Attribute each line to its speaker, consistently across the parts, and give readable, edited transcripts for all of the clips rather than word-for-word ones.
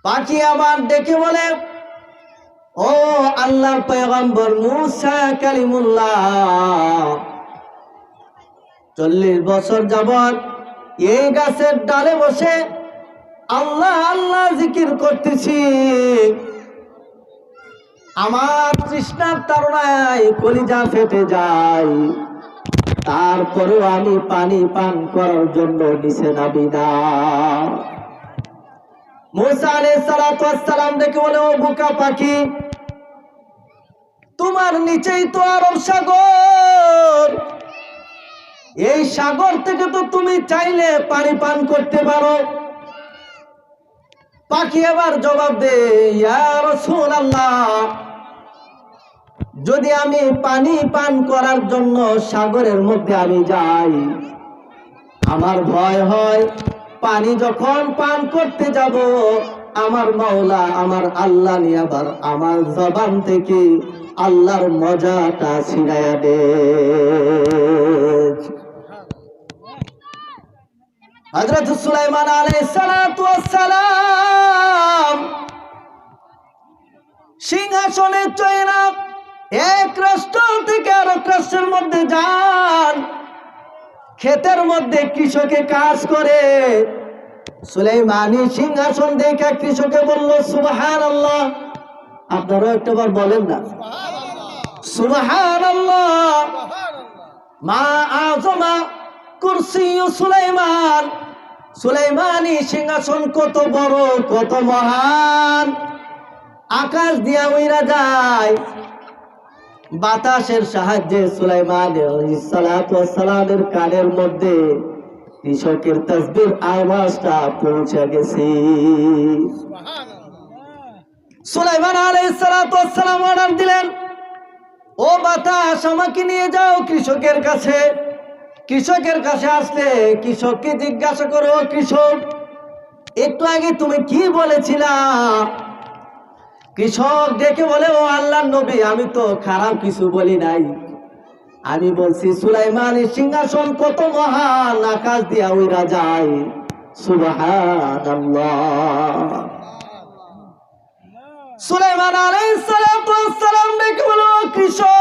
Speaker 1: পাখি আবার ডেকে বলে, ও আল্লাহর পয়গম্বর মুসা কালিমুল্লাহ, 40 বছর যাবত এই গাছের ডালে বসে আল্লাহ আল্লাহ জিকির করতেছি। আমার তৃষ্ণার তাড়নায় কলিজা ফেটে যায়, তারপরেও আমি পানি পান করার জন্য নিচে নামি না। মুসা আলাইহিস সালাতু ওয়াস সালাম দেখে বলে, ও বোকা পাখি, তোমার নিচেই তো আরব সাগর, এই সাগর থেকে তো তুমি চাইলে পানি পান করতে পারো। পাখি এবার জবাব দে, ইয়া রাসূলুল্লাহ, যদি আমি পানি পান করার জন্য সাগরের মধ্যে আমি যাই, আমার ভয় হয় পানি যখন পান করতে যাব আমার মাওলা আমার আল্লাহ নিয়ে আবার আমার জবান থেকে আল্লাহর মজাটা ছিনাইয়া দে। হযরত সুলাইমান আলাইহিস সালাতু ওয়াস সালাম সিংহাসনে চড়ে এক রাষ্ট্র থেকে আরেক রাষ্ট্রের মধ্যে যান, ক্ষেতের মধ্যে কৃষকে কাজ করে। সুলাইমানি সিংহাসন দেখে কৃষকে বলল, সুবহানাল্লাহ। আপনারা একটাবার বলেন না সুবহানাল্লাহ। মা আযমা কুরসি সুলাইমান, সুলাইমানি সিংহাসন কত বড় কত মহান, আকাশ দিয়া উইরা যায় বাতাসের সাহায্যে। সুলাইমান আলাইহিস সালাতু ওয়াস সালামের কানের মধ্যে কৃষকের তাসবির আওয়াজটা পৌঁছে গেছে। সুলাইমান আলাইহিস সালাতু ওয়াস সালাম অর্ডার দিলেন, ও বাতাস আমাকে নিয়ে যাও কৃষকের কাছে। কৃষকের কাছে আসলে কৃষককে জিজ্ঞাসা করো, কৃষক একটু আগে তুমি কি বলেছিলা? কৃষক ডেকে বলে, ও আল্লাহর নবী, আমি তো খারাপ কিছু বলি নাই, আমি বলছি সুলাইমানের সিংহাসন কত মহান, আকাশ দিয়া উইরা যায়। সুবহানাল্লাহ। সুলাইমান আলাইহিস সালাতু ওয়াস সালাম ডেকে বলে, ও কৃষক,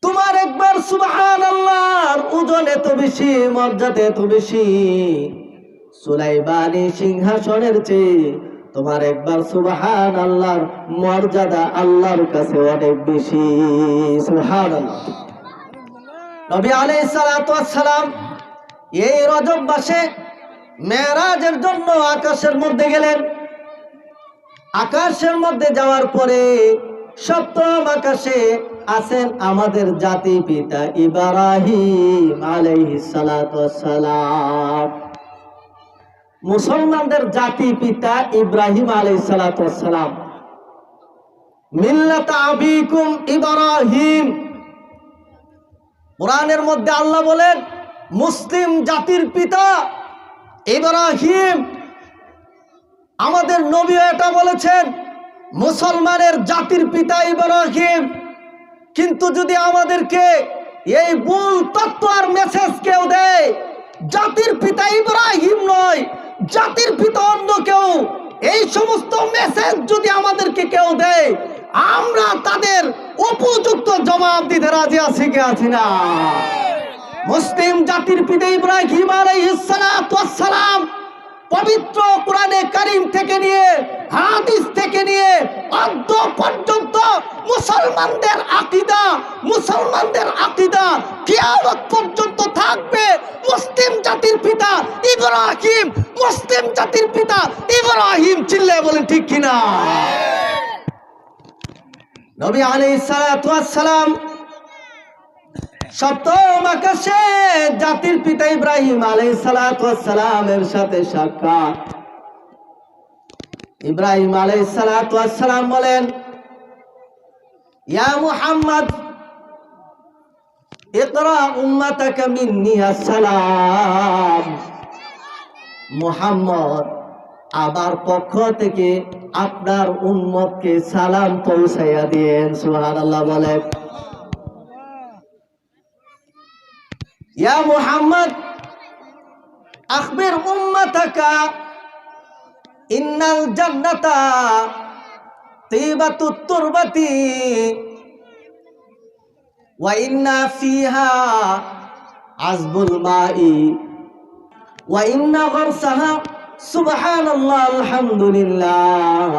Speaker 1: তোমার একবার সুবহানাল্লাহর ওজন এত বেশি, মর্যাদা এত বেশি, সুলাইমানি সিংহাসনের চেয়ে তোমার একবার সুবহানাল্লাহর মর্যাদা আল্লাহর কাছে অনেক বেশি। সুবহানাল্লাহ। নবী আলাইহিস সালাতু ওয়াস সালাম এই রজব মাসে মেরাজের জন্য আকাশের মধ্যে গেলেন। আকাশের মধ্যে যাওয়ার পরে সপ্তম আকাশে আছেন আমাদের জাতি পিতা ইব্রাহিম আলাইহিস সালাতু ওয়াস সালাম। মুসলমানদের জাতি পিতা ইব্রাহিম আলাইহিস সালাতু ওয়াস সালাম। মিল্লাত আবিকুম ইব্রাহিম। কোরআনের মধ্যে আল্লাহ বলেন মুসলিম জাতির পিতা ইব্রাহিম। আমাদের নবী এটা বলেছেন মুসলমানের জাতির পিতা ইব্রাহিম। কিন্তু যদি আমাদেরকে এই ভুল তত্ত্ব আর মেসেজ কেউ দেয় জাতির পিতা ইব্রাহিম নয়, জাতির পিতা অন্য কেউ, এই সমস্ত মেসেজ যদি আমাদেরকে কেউ দেয় আমরা তাদের উপযুক্ত জবাব দিতে রাজি আছি কি আছি না? মুসলিম জাতির পিতা ইব্রাহিম আলাইহিস সালাতু ওয়াস সালাম পবিত্র কোরআনে কারীম থেকে নিয়ে হাদিস থেকে নিয়ে আদ্য পর্যন্ত মুসলমানদের আকীদা কিয়ামত পর্যন্ত থাকবে। মুসলিম জাতির পিতা ইব্রাহিম, মুসলিম জাতির পিতা ইব্রাহিম। চিল্লায় বলেন ঠিক কিনা? নবী আলাইহিস সালাতু ওয়াস সালাম সপ্তম আকাশে জাতির পিতা ইব্রাহিম আলাইহিস সালাতু ওয়াস সালামের সাথে সাক্ষাৎ। ইব্রাহিম আলাইহিস সালাতু ওয়াস সালাম বলেন, ইয়া মুহাম্মদ ইকরা উম্মাতাকা মিন্নি আসসালাম। মুহাম্মদ আমার পক্ষ থেকে আপনার উম্মতকে সালাম পৌঁছাইয়া দিয়েন। সুবহানাল্লাহ বলেন। ইয়া মুহাম্মদ আখবির উম্মাতাকা ইন্নাল জান্নাতা তিবাতুত তুরবাতি ওয়া ইন্না ফিহা আযবুল মাই ওয়া ইন্না গরসাহা সুবহানাল্লাহ আলহামদুলিল্লাহ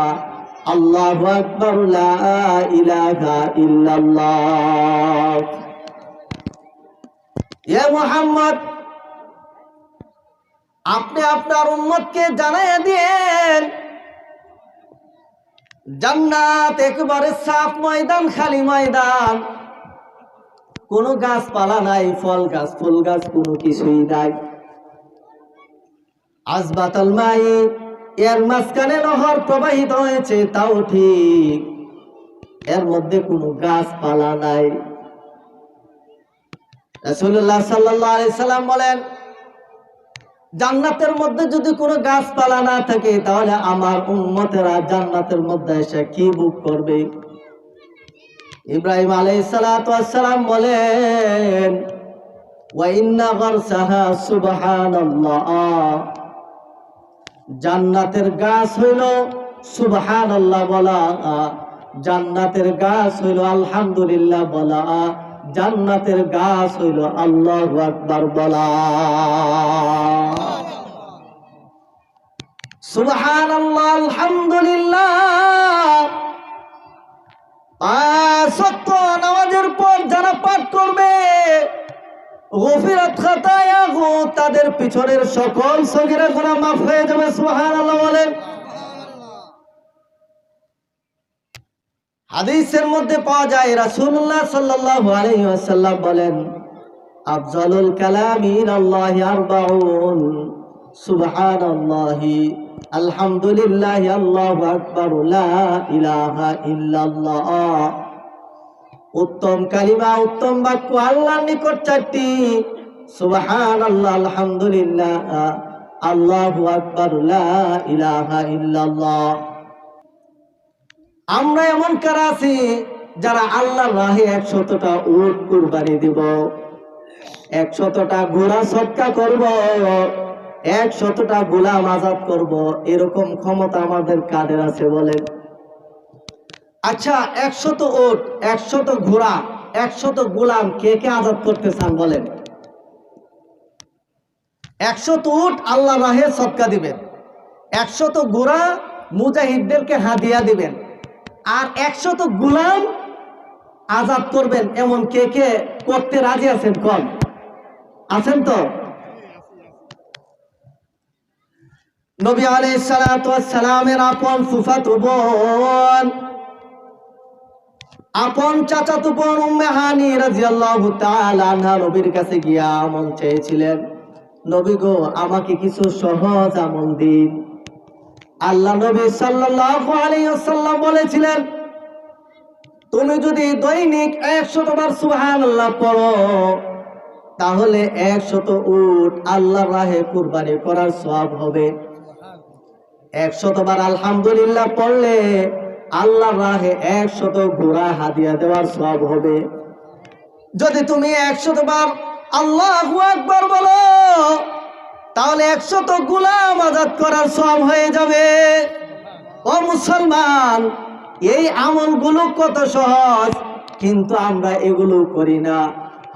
Speaker 1: আল্লাহু আকবার লা ইলাহা ইল্লাল্লাহ। ইয়া মুহাম্মদ, আপনি আপনার উম্মতকে জানাইয়া দিয়েন জান্নাত একেবারে সাফ ময়দান, খালি ময়দান, কোনো গাছপালা নাই, ফল গাছ ফুল গাছ কোনো কিছুই নাই। আজবাতাল মাই, এর মাঝখানে নহর প্রবাহিত হয়েছে, তাও ঠিক, এর মধ্যে কোনো গাছপালা নাই। রাসূলুল্লাহ সাল্লাল্লাহু আলাইহি সাল্লাম বলেন, জান্নাতের মধ্যে যদি কোনো গাছপালা না থাকে তাহলে আমার উম্মতেরা জান্নাতের মধ্যে এসে কি ভোগ করবে? ইব্রাহিম আলাইহিস সালাতু ওয়াস সালাম বলেন, ওয়া ইন্না গরসাহা সুবহানাল্লাহ, জান্নাতের গাছ হইল সুবহানাল্লাহ বলা, জান্নাতের গাছ হইল আলহামদুলিল্লাহ বলা, জান্নাতের গাছ হইল আল্লাহু আকবার বলা। সুবহানাল্লাহ আলহামদুলিল্লাহ। সত্য নামাজের পর যারা পাঠ করবে, গফিরাত খাতায়াহু, তাদের পিছনের সকল সগীরা গুনাহ মাফ হয়ে যাবে। সুবহানাল্লাহ বলেন। হাদিসের মধ্যে পাওয়া যায় রাসূলুল্লাহ সাল্লাল্লাহু আলাইহি ওয়াসাল্লাম বলেন, আফজালুল কালামি ইলাল্লাহি আরবাউন, সুবহানাল্লাহি আলহামদুলিল্লাহি আল্লাহু আকবার লা ইলাহা ইল্লাল্লাহ। উত্তম কালিমা, উত্তম বাক্য আল্লাহর নিকট চারটি, সুবহানাল্লাহ আলহামদুলিল্লাহ আল্লাহু আকবার লা ইলাহা ইল্লাল্লাহ। আমরা এমন কারা আছি যারা আল্লাহর রাহে 100টা উট কুরবানি দিব, 100টা ঘোড়া সদকা করব, 100টা গোলাম আজাদ করব, এরকম ক্ষমতা আমাদের কাদের আছে বলেন? আচ্ছা, 100 উট, 100 ঘোড়া, 100 গোলাম কে কে আজাদ করতে চান বলেন? 100 উট আল্লাহর রাহে সদকা দিবেন, 100 ঘোড়া মুজাহিদদেরকে হাদিয়া দিবেন, আর 100 গোলাম আজাদ করবেন, এমন কে কে করতে রাজি আছেন? কম আছেন তো? নবী আলাইহিস সালাতু ওয়াস সালামের আপন ফুফাতো বোন, আপন চাচাতো বোন উম্মে হানি রাদিয়াল্লাহু তাআলা আনহা নবীর কাছে গিয়া আমল চেয়েছিলেন, নবী গো আমাকে কিছু সহজ আমল দিন। আল্লাহ নবী সাল্লাল্লাহু আলাইহি ওয়াসাল্লাম বলেছিলেন, তুমি যদি দৈনিক 100 বার সুবহানাল্লাহ পড়ো তাহলে 100 উট আল্লাহর রাহে কুরবানি করার সওয়াব হবে। 100 বার আলহামদুলিল্লাহ পড়লে আল্লাহর রাহে 100 ঘোড়া হাদিয়া দেওয়ার সওয়াব হবে। যদি তুমি 100 বার আল্লাহু আকবার বলো তাহলে 100 গোলাম আজাদ করার সওয়াব হয়ে যাবে। ও মুসলমান, এই আমলগুলো কত সহজ, কিন্তু আমরা এগুলো করি না।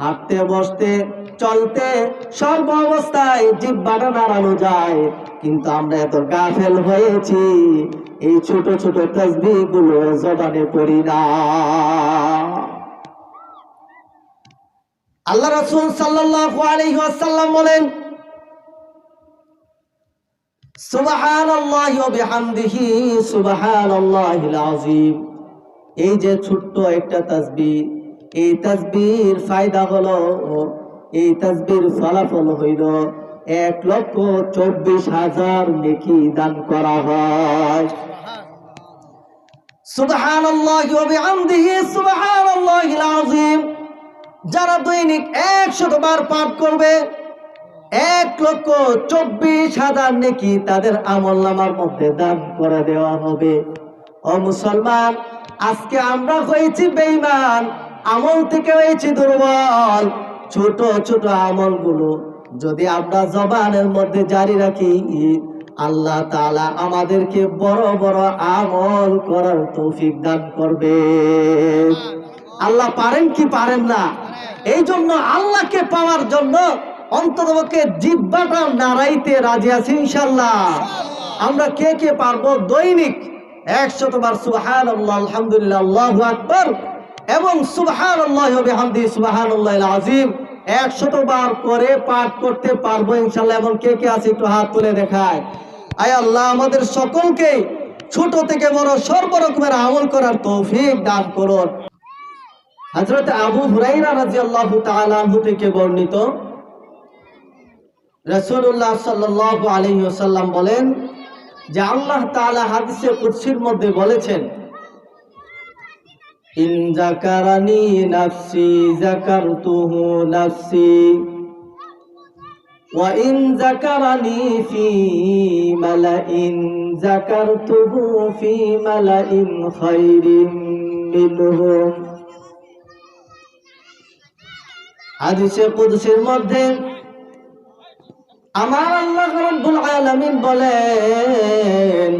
Speaker 1: হাঁটতে, বসতে, চলতে, সর্ব অবস্থায় জিহ্বাটা নাড়ানো যায়, কিন্তু আমরা এত গাফেল হয়েছি, এই ছোট ছোট তাসবিহগুলো জবানে পড়ি না। আল্লাহ রাসূল সাল্লাল্লাহু আলাইহি ওয়াসাল্লাম বলেন, সুবহানাল্লাহি ওয়া বিহামদিহি সুবহানাল্লাহিল আযীম। এই যে ছোট্ট একটা তাসবিহ, এই তাসবিহর ফায়দা হলো, এই তাসবিহর ফলাফল হইল 1,24,000 নেকি দান করা হয়। সুবহানাল্লাহি ওয়া বিহামদিহি সুবহানাল্লাহিল আযীম যারা দৈনিক 100 বার পাঠ করবে 1,24,000 নেকি তাদের আমলনামার মধ্যে দান করে দেওয়া হবে। ও মুসলমান, আজকে আমরা হয়েছি বেঈমান, আমল থেকে হয়েছি দুর্বল। ছোট ছোট আমলগুলো যদি আমরা জবানের মধ্যে জারি রাখি, আল্লাহ তাআলা আমাদেরকে বড় বড় আমল করার তৌফিক দান করবে। আল্লাহ পারেন কি পারেন না? এই জন্য আল্লাহকে পাওয়ার জন্য অন্ততপক্ষে জিহ্বাটা নাড়াইতে রাজি আছি ইনশাআল্লাহ। আমরা কে কে পারবো দৈনিক 100 বার সুবহানাল্লাহ, আলহামদুলিল্লাহ, আল্লাহু আকবার এবং সুবহানাল্লাহি ওয়া বিহামদিহি সুবহানাল্লাহিল আযীম 100 বার করে পাঠ করতে পারবো ইনশাআল্লাহ। এবং কে কে আছে একটু হাত তুলে দেখায়। আয় আল্লাহ আমাদের সকলকে ছোট থেকে বড় সর্ব রকমের আমল করার তৌফিক দান করুন। হযরত আবু হুরায়রা রাদিয়াল্লাহু তাআলা আনহু থেকে বর্ণিত, রাসূলুল্লাহ সাল্লাল্লাহু আলাইহি ওয়াসাল্লাম বলেন যে আল্লাহ তাআলা হাদিসে কুদসির মধ্যে বলেছেন, ইন যাকারানি নাফসি যাকারতুহু নাফসি ওয়া ইন যাকারানি ফি মালাইন যাকারতুহু ফি মালাইন খায়রিন মিনহুম। হাদিসে কুদসির মধ্যে আমার আল্লাহ রাব্বুল আলামিন বলেন,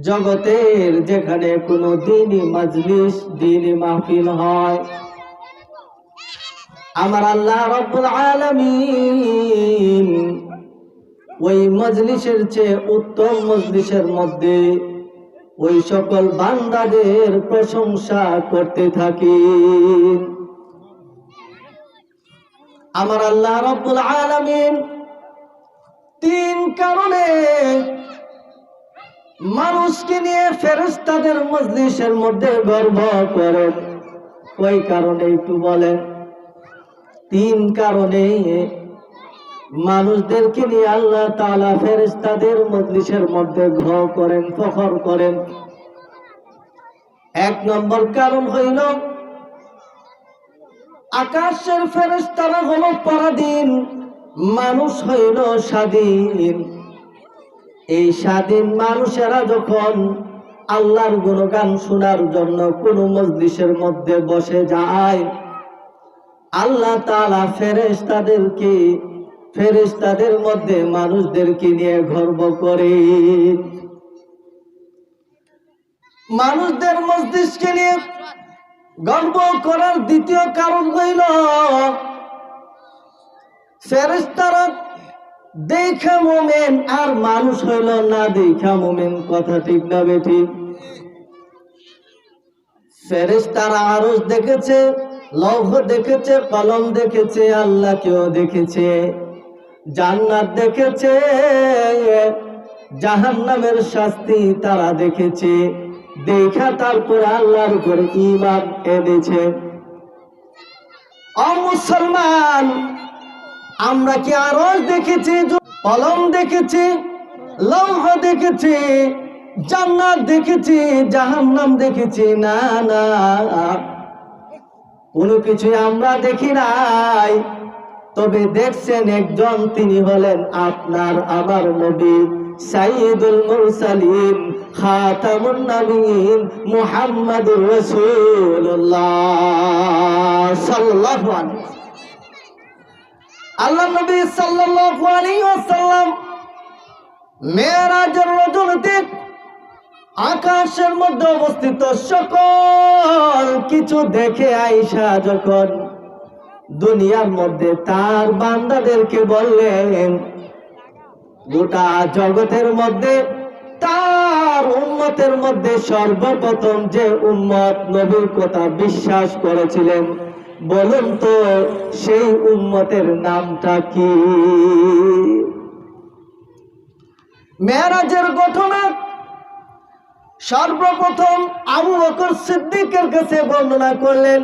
Speaker 1: জগতের যেখানে কোনো দ্বীনি মাজলিস, দ্বীনি মাহফিল হয়, আমার আল্লাহ রাব্বুল আলামিন ওই মজলিসের চেয়ে উত্তম মজলিসের মধ্যে ওই সকল বান্দাদের প্রশংসা করতে থাকি। আমার আল্লাহ রাব্বুল আলামিন 3 কারণে মানুষকে নিয়ে ফেরেশতাদের মজলিসের মধ্যে গর্ব করেন। ওই কারণে একটু বলেন। 3 কারণে মানুষদেরকে নিয়ে আল্লাহ তাআলা ফেরেশতাদের মজলিসের মধ্যে গর্ব করেন, ফখর করেন। 1 নম্বর কারণ হইল, আকাশের ফেরেশতারা হলো পরাধীন, মানুষ হইল স্বাধীন। এই স্বাধীন মানুষেরা যখন আল্লাহর গুণগান শোনার জন্য কোন মজলিসের মধ্যে বসে যায়, আল্লাহ তাআলা ফেরেশতাদের মধ্যে মানুষদেরকে নিয়ে গর্ব করে। মানুষদের মজলিসকে নিয়ে গর্ব করার দ্বিতীয় কারণ হইল, ফেরেশতারা দেখা মুমিন আর মানুষ হইল না দেখা মুমিন। কথা ঠিক না বেঠিক? ফেরেশতারা আরশ দেখেছে, লৌহ দেখেছে, কলম দেখেছে, আল্লাহকেও দেখেছে, জান্নাত দেখেছে, জাহান্নামের শাস্তি তারা দেখেছে। দেখা তারপর আল্লাহর উপর ঈমান এনেছে। ও মুসলমান, আমরা কি আরশ দেখেছি, কলম দেখেছি, লৌহ দেখেছি, জান্নাত দেখেছি, জাহান্নাম দেখেছি? না না, কোনো কিছু আমরা দেখি নাই। তবে দেখছেন একজন, তিনি হলেন আপনার আমার নবী সাইয়্যিদুল মুরসালিন খাতামুন নবিয়্যিন মুহাম্মাদুর রাসূলুল্লাহ সাল্লাল্লাহু আলাইহি ওয়াসাল্লাম। আল্লাহ নবী সাল্লাল্লাহু আলাইহি ওয়াসাল্লাম মেরাজের রজনীতে আকাশের মধ্যে অবস্থিত সকল কিছু দেখে আয়েশা যখন দুনিয়ার মধ্যে তার বান্দাদেরকে বললেন, গোটা জগতের মধ্যে তার উম্মতের মধ্যে সর্বপ্রথম যে উম্মত নবীর কথা বিশ্বাস করেছিলেন, বলুন তো সেই উম্মতের নামটা কি? মেরাজের ঘটনা সর্বপ্রথম আবু বকর সিদ্দিকের কাছে বর্ণনা করলেন।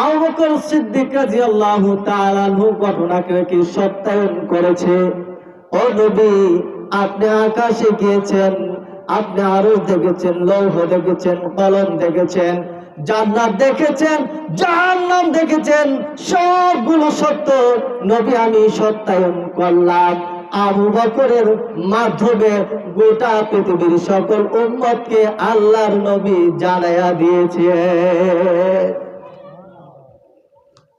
Speaker 1: আবু বকর সিদ্দিক রাদিয়াল্লাহু তাআলা আনহু ঘটনাকে কি সত্যায়ন করেছে। ও নবী, আপনি আকাশে গিয়েছেন, আপনি আরশ দেখেছেন, লৌহ দেখেছেন, কলম দেখেছেন, জান্নাত দেখেছেন, জাহান্নাম দেখেছেন, সবগুলো সত্য নবী, আমি সত্যায়ন করলাম। আবু বকরের মাধ্যমে গোটা পৃথিবীর সকল উম্মতকে আল্লাহর নবী জানায়া দিয়েছে।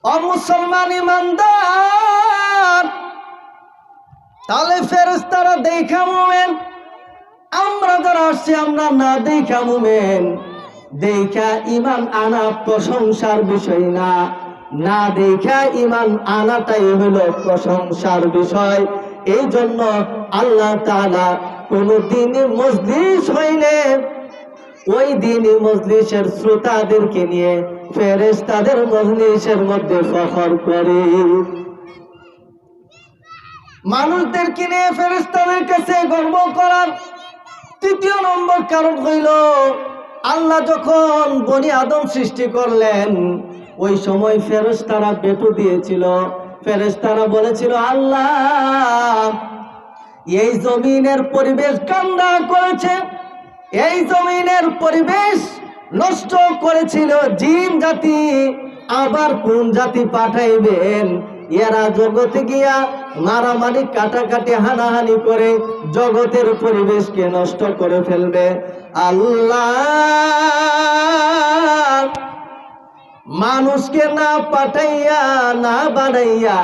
Speaker 1: ও মুসলমান ইমানদার, তাহলে ফেরেশতারা দেখা মুমিন, আমরা যারা আসছি আমরা না দেখা মুমিন। দেখা ঈমান আনা প্রশংসার বিষয় না, না দেখা ঈমান আনাটাই হলো প্রশংসার বিষয়। এই জন্য আল্লাহ তাআলা কোন দিনই মজলিস হইলে ওই দিনই মজলিসের শ্রোতাদেরকে নিয়ে ফেরেশতাদের মজলিসের মধ্যে ফখর করে। মানুষদেরকে নিয়ে ফেরেশতাদের কাছে গর্ব করার তৃতীয় নম্বর কারণ হইল, আল্লাহ যখন বনি আদম সৃষ্টি করলেন ওই সময় ফেরেশতারা বেটু দিয়েছিল। ফেরেশতারা বলেছিল, আল্লাহ এই জমিনের পরিবেশ কান্না করেছে, এই জমিনের পরিবেশ নষ্ট করেছিল জিন জাতি, আবার কোন জাতি পাঠাইবেন? এরা জগতে গিয়া মারামারি কাটাকাটি হানাহানি করে জগতের পরিবেশকে নষ্ট করে ফেলবে। আল্লাহ মানুষকে না পাঠাইয়া না বানাইয়া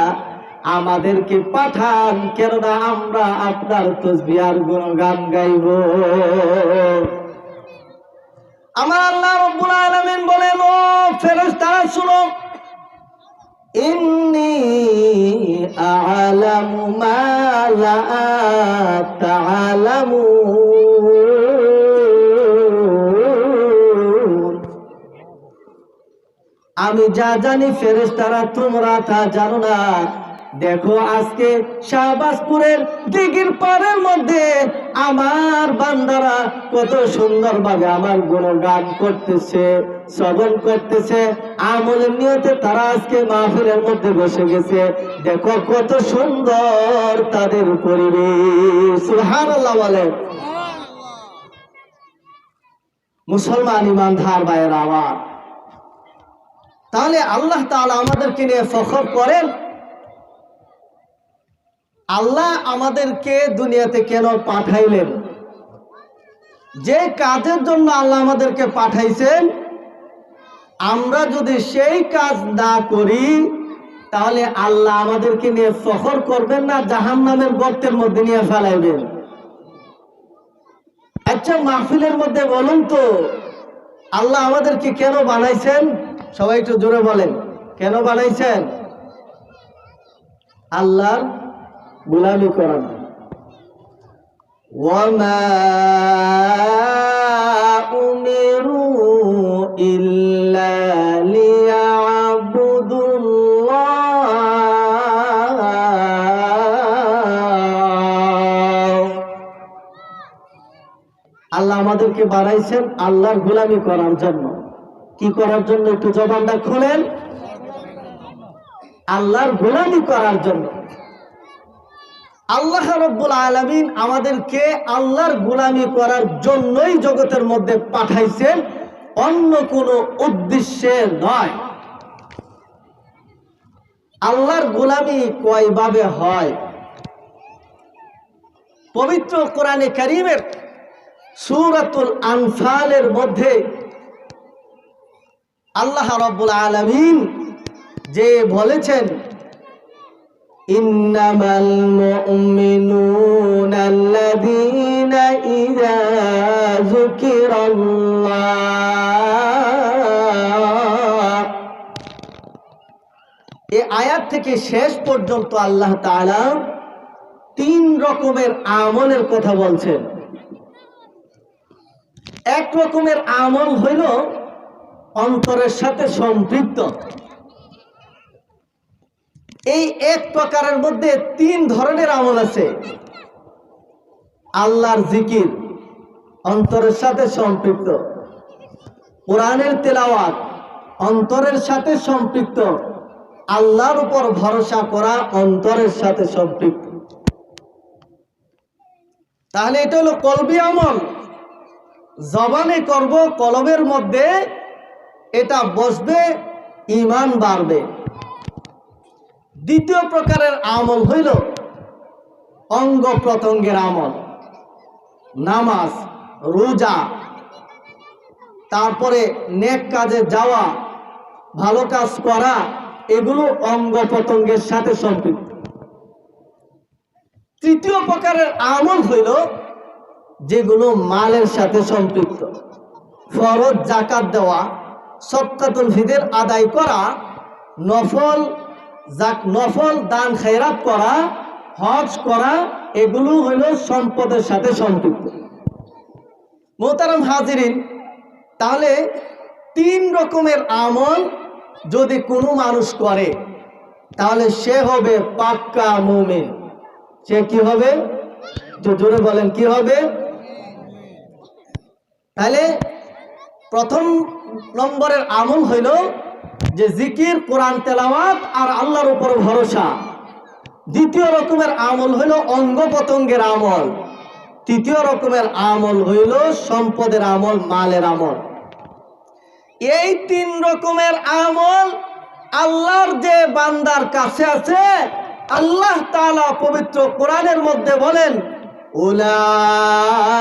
Speaker 1: আমাদেরকে পাঠান, কেননা আমরা আপনার তাসবিহ আর গুণগান গাইব। আমার আল্লাহ রাব্বুল আলামিন বলেন, ও ফেরেশতারা শুনো, ইন্নী আ'লামু মা লা তা'লামুন, আমি যা জানি ফেরেশতারা তোমরা তা জানো না। দেখো আজকে শাহবাজপুরের দিঘির পাড়ের মধ্যে আমার বান্দারা কত সুন্দরভাবে আমার গুণগান করতেছে, শ্রবণ করতেছে, আমলের নিয়তে তারা আজকে মাহফিলের মধ্যে বসে গেছে। দেখো কত সুন্দর তাদের পরিবেশ। সুবহানাল্লাহ বলেন। মুসলমান ইমানদার ভাইয়েরা আমার, তাহলে আল্লাহ তাআলা আমাদেরকে নিয়ে ফখর করেন। আল্লাহ আমাদেরকে দুনিয়াতে কেন পাঠাইলেন? যে কাজের জন্য আল্লাহ আমাদেরকে পাঠাইছেন, আমরা যদি সেই কাজ না করি তাহলে আল্লাহ আমাদেরকে নিয়ে ফখর করবেন না, জাহান্নামের গর্তের মধ্যে নিয়ে ফেলাইবেন। আচ্ছা মাহফিলের মধ্যে বলুন তো, আল্লাহ আমাদেরকে কেন বানাইছেন? সবাই একটু জোরে বলেন, কেন বানাইছেন? আল্লাহর গোলামি করার। ওয়ামা উমিরু ইল্লা লিয়াবুদুল্লাহ। আল্লাহ আমাদেরকে বানাইছেন আল্লাহর গোলামি করার জন্য। কি করার জন্য? একটু জবানটা খুলেন। আল্লাহর গোলামি করার জন্য। আল্লাহ রাব্বুল আলামিন আমাদেরকে আল্লাহর গোলামি করার জন্যই জগতের মধ্যে পাঠাইছেন, অন্য কোনো উদ্দেশ্যে নয়। আল্লাহর গোলামি কয়ভাবে হয়? পবিত্র কোরআনে কারীমের সূরাতুল আনফালের মধ্যে আল্লাহ রাব্বুল আলামিন যে বলেছেন, ইন্নামাল মুমিনুনা আল্লাযীনা ইযা যুকিরাল্লাহ। এই আয়াত থেকে শেষ পর্যন্ত আল্লাহ তাআলা তিন রকমের আমলের কথা বলছেন। এক রকমের আমল হইল অন্তরের সাথে সম্পৃক্ত। এই এক প্রকারের মধ্যে তিন ধরনের আমল আছে। আল্লাহর জিকির অন্তরের সাথে সম্পৃক্ত, কোরআনের তেলাওয়াত অন্তরের সাথে সম্পৃক্ত, আল্লাহর উপর ভরসা করা অন্তরের সাথে সম্পৃক্ত। তাহলে এটা হলো কলবি আমল। জবানে করব, কলবের মধ্যে এটা বসবে, ঈমান বাড়বে। দ্বিতীয় প্রকারের আমল হইল অঙ্গ প্রত্যঙ্গের আমল, নামাজ, রোজা, তারপরে নেক কাজে যাওয়া, ভালো কাজ করা, এগুলো অঙ্গ প্রত্যঙ্গের সাথে সম্পৃক্ত। তৃতীয় প্রকারের আমল হইল যেগুলো মালের সাথে সম্পৃক্ত, ফরজ জাকাত দেওয়া, সদকাতুল ফিতর আদায় করা, নফল দান খেরাত করা, হজ করা, এগুলো হইল সম্পদের সাথে সম্পৃক্ত। মোহতারাম হাজিরিন, তাহলে 3 রকমের আমল যদি কোনো মানুষ করে তাহলে সে হবে পাক্কা মুমিন। সে কি হবে? জোরে বলেন, কি হবে? তাহলে প্রথম নম্বরের আমল হইল যে জিকির, কোরআন তেলাওয়াত আর আল্লাহর উপর ভরসা। দ্বিতীয় রকমের আমল হইল অঙ্গ প্রত্যঙ্গের আমল। তৃতীয় রকমের আমল হইল সম্পদের আমল, মালের আমল। এই 3 রকমের আমল আল্লাহর যে বান্দার কাছে আছে, আল্লাহ তাআলা পবিত্র কোরআনের মধ্যে বলেন, উলাইকা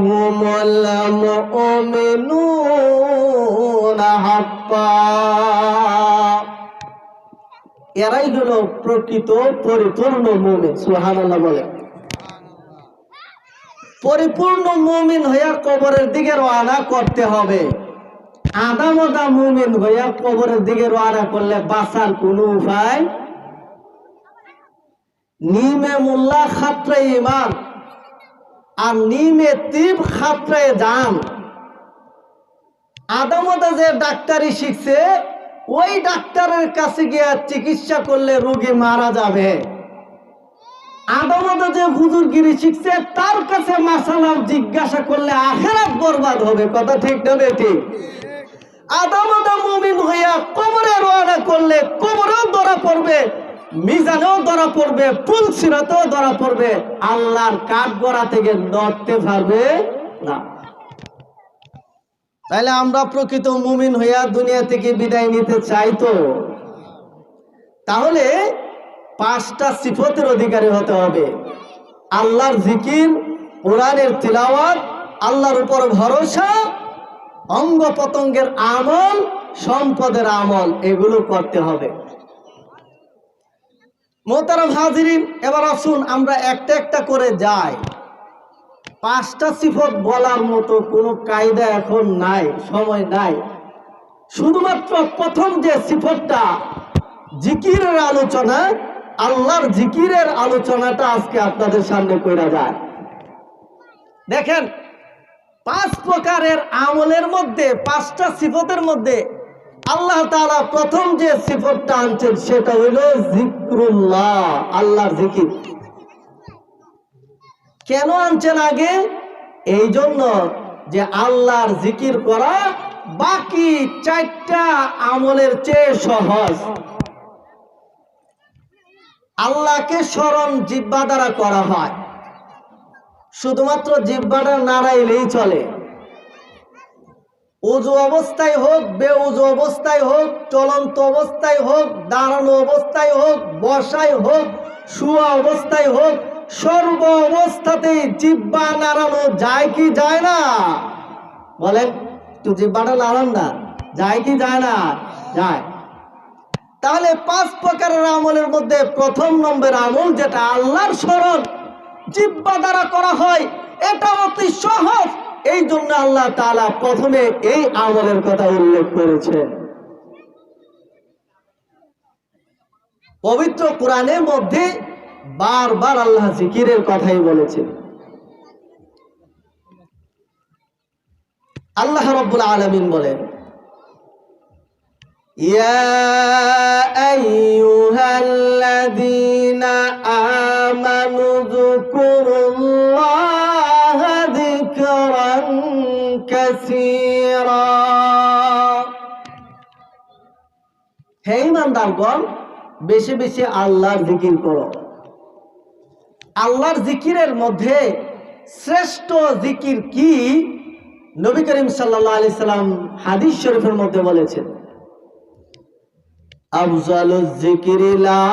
Speaker 1: হুমুল মুমিনুনা হাক্কান। এরাই হলো প্রকৃত পরিপূর্ণ মুমিন। সুবহানাল্লাহ বলেন। পরিপূর্ণ মুমিন হইয়া কবরের দিকে রওনা করতে হবে। আদা মুমিন হইয়া কবরের দিকে রওনা করলে বাঁচার কোনো উপায়। নিমে মোল্লা খাত্রে ইমান আর নিমে তিব খাত্রে জান। আদামদা যে ডাক্তারি শিখছে, ওই ডাক্তারের কাছে গিয়ে চিকিৎসা করলে রোগী মারা যাবে। আদামদা যে হুজুরগিরি শিখছে, তার কাছে মাসালাম জিজ্ঞাসা করলে আখিরাত বরবাদ হবে। কথা ঠিক না বেঠিক? আদামদা মুমিন হইয়া কবরে রওনা করলে কবরেও ধরা পড়বে, মিজানেও ধরা পড়বে, পুলসিরাতেও ধরা পড়বে, আল্লাহর কাঠগড়া থেকে নড়তে পারবে না। তাইলে আমরা প্রকৃত মুমিন হইয়া দুনিয়া থেকে বিদায় নিতে চাই তো, তাহলে 5টা সিফতের অধিকারী হতে হবে। আল্লাহর জিকির, কোরআনের তিলাওয়াত, আল্লাহর উপর ভরসা, অঙ্গ প্রত্যঙ্গের আমল, সম্পদের আমল, এগুলো করতে হবে। মোহতারাম হাজিরিন, এবার আসুন আমরা একটা একটা করে যাই। 5টা সিফত বলার মতো কোনো কায়দা এখন নাই, সময় নাই। শুধুমাত্র প্রথম যে সিফতটা, জিকিরের আলোচনা, আল্লাহর জিকিরের আলোচনাটা আজকে আপনাদের সামনে কইরা যায়। দেখেন, 5 প্রকারের আমলের মধ্যে, 5টা সিফতের মধ্যে আল্লাহ তাআলা প্রথম যে সিফতটা আনছেন সেটা হইল জিক্রুল্লাহ, আল্লাহর জিকির। কেন আনছেন আগে? এই জন্য যে আল্লাহর জিকির করা বাকি 4টা আমলের চেয়ে সহজ। আল্লাহকে স্মরণ জিহ্বা দ্বারা করা হয়, শুধুমাত্র জিহ্বাটা নাড়াইলেই চলে। উযু অবস্থায় হোক, বেউযু অবস্থায় হোক, চলন্ত অবস্থায় হোক, দাঁড়ানো অবস্থায় হোক, বসায় হোক, শুয়া অবস্থায় হোক, সর্ব অবস্থাতেই জিহ্বা নাড়ানো যায় কি যায় না? বলেন একটু, জিহ্বাটা নাড়ান না, যায় কি যায় না? যায়। তাহলে 5 প্রকারের আমলের মধ্যে প্রথম নম্বর আমল যেটা আল্লাহর স্মরণ জিহ্বা দ্বারা করা হয়, এটা অতি সহজ। এই জন্য আল্লাহ তাআলা প্রথমে এই আমলের কথা উল্লেখ করেছেন। পবিত্র কোরআনের মধ্যে বারবার আল্লাহ জিকিরের কথাই বলেছেন। আল্লাহ রাব্বুল আলামিন বলেন, ইয়া আইয়ুহাল্লাযীনা আমানু যকুরুল্লাহা যিকরান কাসীরা। হে ঈমানদারগণ, বেশি বেশি আল্লাহর জিকির করো। আল্লাহর জিকিরের মধ্যে শ্রেষ্ঠ জিকির কি? নবী করিম সাল্লাল্লাহু আলাইহি সাল্লাম হাদিস শরীফের মধ্যে বলেছেন, আফজালুজ যিকরি লা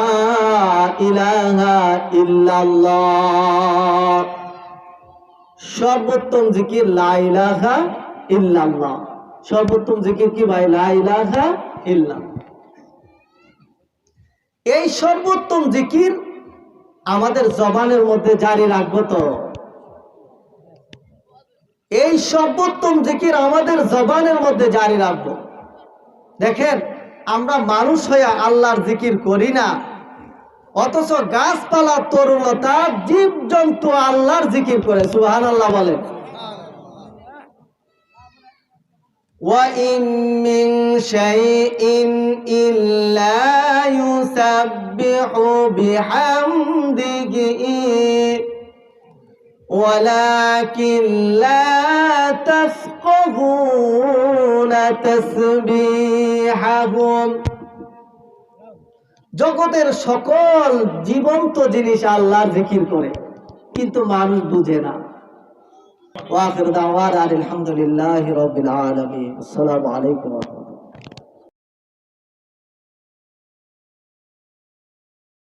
Speaker 1: ইলাহা ইল্লাল্লাহ। সর্বোত্তম জিকির লা ইলাহা ইল্লাল্লাহ। সর্বোত্তম জিকির কি ভাই? লা ইলাহা ইল্লাল্লাহ। এই সর্বোত্তম জিকির আমাদের জবানের মধ্যে জারি রাখবো তো? এই সর্বোত্তম জিকির আমাদের জবানের মধ্যে জারি রাখবো। দেখেন, আমরা মানুষ হইয়া আল্লাহর জিকির করি না, অথচ গাছপালা, তরুলতা, জীব জন্তু আল্লাহর জিকির করে। সুবহানাল্লাহ বলেন। وَإِن مِّن شَيْءٍ إِلَّا يُسَبِّحُ بِحَمْدِهِ وَلَكِن لَّا تَفْقَهُونَ تَسْبِيحَهُمْ। জগতের সকল জীবন্ত জিনিস আল্লাহর জিকির করে, কিন্তু মানুষ বুঝে না। ওয়া আখিরু দাওয়ানা আলহামদুলিল্লাহি রাব্বিল আলামিন। আসসালামু আলাইকুম।